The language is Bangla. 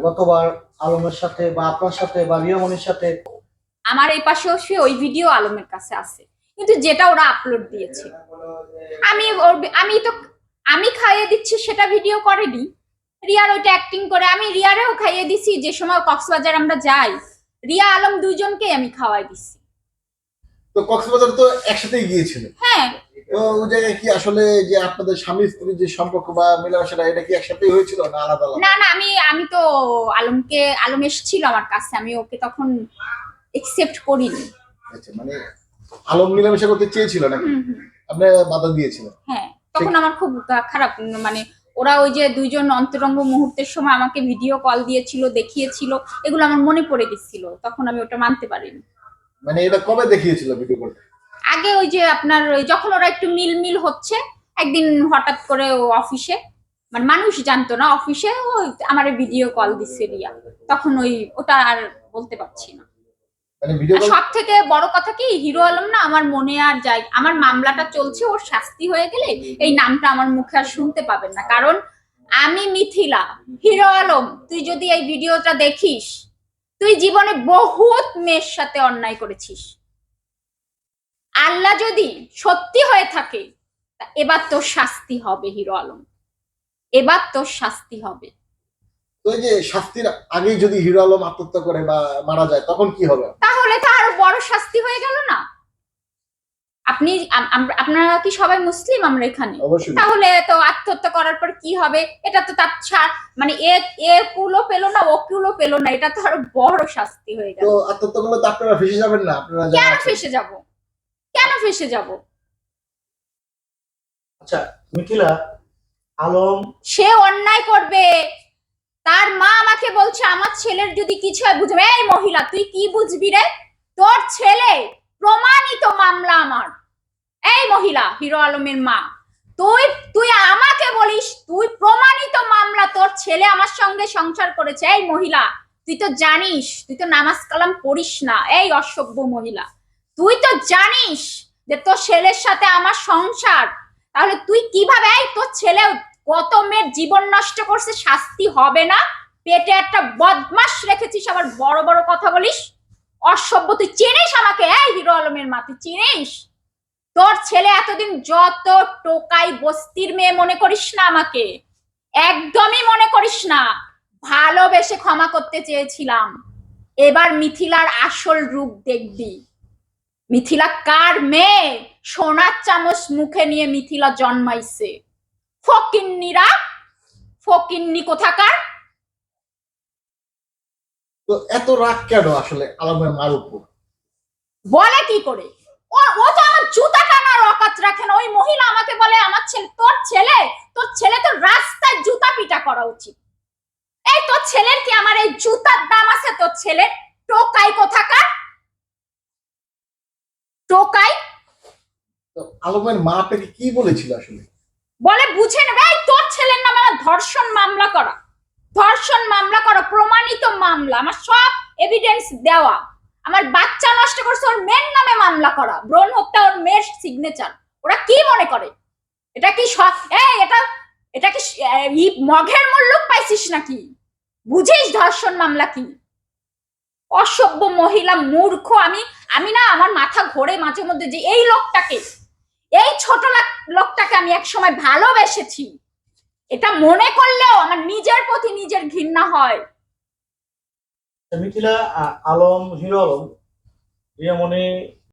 গতবার আলমের সাথে বা আপনার সাথে বা রিয়ামনির সাথে আমার এই পাশে সে ওই ভিডিও আলমের কাছে আছে, কিন্তু যেটা ওরা আপলোড দিয়েছে আমি তো আমি খাইয়ে দিচ্ছি সেটা ভিডিও করেনি। রিয়ার ওইটা অ্যাক্টিং করে আমি রিয়ারেও খাইয়ে দিছি, যে সময় কক্সবাজার আমরা যাই রিয়া আলম দুইজনকে আমি খাওয়াই দিছি। তো কক্সবাজার তো একসাথেই গিয়েছিল। হ্যাঁ, তো ওই জায়গায় কি আসলে যে আপনাদের স্বামী স্ত্রীর যে সম্পর্ক বা মেলামেশাটা এটা কি একসাথেই হয়েছিল না আলাদা আলাদা? না না, আমি আমি তো আলম এসেছিল আমার কাছে, আমি ওকে তখন একসেপ্ট করিনি। আচ্ছা, মানে আলম মিলামেশা করতে চেয়েছিল নাকি? হুম হুম। আপনি বাধা দিয়েছিলেন? হ্যাঁ, তখন আমার খুব খারাপ, মানে ওরা ওই যে দুইজন অন্তরঙ্গ মুহূর্তের সময় আমাকে ভিডিও কল দিয়েছিল, দেখিয়েছিল, এগুলো আমার মনে পড়ে গেছিল, তখন আমি ওটা মানতে পারিনি। মানে এটা কবে দেখিয়েছিল ভিডিও কল? আগে ওই যে আপনার যখন ওরা একটু মিল হচ্ছে, একদিন হঠাৎ করে ও অফিসে, মানে মানুষ জানতো না, অফিসে ও আমার ভিডিও কল দিচ্ছে রিয়া, তখন ওটা আর বলতে পারছি না। মানে ভিডিও কল। সব থেকে বড় কথা কি, হিরো আলম না আমার মনে আর যায়, আমার মামলাটা চলছে, ওর শাস্তি হয়ে গেলে এই নামটা আমার মুখে আর শুনতে পাবেন না, কারণ আমি মিথিলা। হিরো আলম, তুই যদি এই ভিডিওটা দেখিস, তুই জীবনে বহুত মেয়ের সাথে অন্যায় করেছিস। আল্লাহ যদি সত্যি হয়ে থাকে, এবার তোর শাস্তি হবে হিরো আলম, এবার তোর শাস্তি হবে। তো এই যে শাস্তির আগেই যদি হিরো আলম আত্মহত্যা করে বা মারা যায় তখন কি হবে? তাহলে তো আরো বড় শাস্তি হয়ে গেল না? আপনি আপনারা কি সবাই মুসলিম? আমরা এখানে অবশ্যই। তাহলে তো আত্মহত্যা করার পর কি হবে? এটা তো তার মানে এ কুলও পেলো না, ও কুলও পেলো না, এটা তো আরো বড় শাস্তি হয়ে গেল। তো আত্মহত্যা করলে তো আপনারা ফেসে যাবেন না, আপনারা যারা কেন আছেন? ফেসে যাব? কেন ফেসে যাব? আচ্ছা, মিথিলা, আলম সে অন্যায় করবে, তার মা আমাকে বলছে আমার ছেলের যদি কিছু হয় বুঝবে। এই মহিলা, তুই কি বুঝবি রে? তোর ছেলে প্রমাণিত মামলা আমার। এই মহিলা, হিরো আলমের মা, তুই তুই আমাকে বলিস তুই প্রমাণিত মামলা, তোর ছেলে আমার সঙ্গে সংসার করেছে। এই মহিলা, তুই তো জানিস, তুই তো নামাজ কালাম পড়িস না, এই অসভ্য মহিলা, তুই তো জানিস যে তোর ছেলের সাথে আমার সংসার, তাহলে তুই কিভাবে, এই তোর ছেলে কত মেয়ের জীবন নষ্ট করছে, শাস্তি হবে না? পেটে একটা বদমাস রেখেছিস, আবার বড় বড় কথা বলিস, অসভ্য। তুই চিনিস আমাকে? এই হিরো আলমের মা, তুই চিনিস? তোর ছেলে এতদিন যত টোকাই বস্তির মেয়ে মনে করিস না আমাকে, একদমই মনে করিস না। ভালোবেসে ক্ষমা করতে চেয়েছিলাম, এবার মিথিলার আসল রূপ দেখবি। মিথিলা কার মেয়ে? সোনার চামচ মুখে নিয়ে মিথিলা জন্মাইছে। ফকিন্নিরা, ফকিন্নি কোথাকার। তো এত রাগ কেন আসলে আলমের মার উপর? বলে কি করে? ও ও তো আমার জুতা টানার অকাত রাখে না। ওই মহিলা আমাকে বলে আমার ছেলে, তোর ছেলে তো রাস্তায় জুতা পিটা করা উচিত। এই তোর ছেলের কি আমার এই জুতার দাম আছে? তোর ছেলের টোকাই কোথাকার, টোকাই। তো আলমের মা আপনাকে কি বলেছিল আসলে? বলে বুঝে নেবে, এই তোর ছেলের নামে আমার ধর্ষণ মামলা করা, ধর্ষণ মামলা করা, প্রমাণিত মামলা, আমার সব এভিডেন্স দেওয়া, আমার বাচ্চা নষ্ট করছে ওর মেয়ের নামে মামলা করা, ভ্রূণ হত্যা ওর মেয়ের সিগনেচার। ওরা কি মনে করে এটা কি এই এটা কি মগের মুল্লুক পাইছিস নাকি? বুঝিস ধর্ষণ মামলা কি? অসভ্য মহিলা, মূর্খ। আমি আমি না, আমার মাথা ঘোরে মাঝে মধ্যে, যে এই লোকটাকে, এই ছোট লোকটাকে আমি একসময় ভালোবেসেছি, এটা মনে করলেও আমার নিজের প্রতি নিজের ঘৃণা হয়। মিথিলা, আলম, হিরো আলম, রিয়ামনি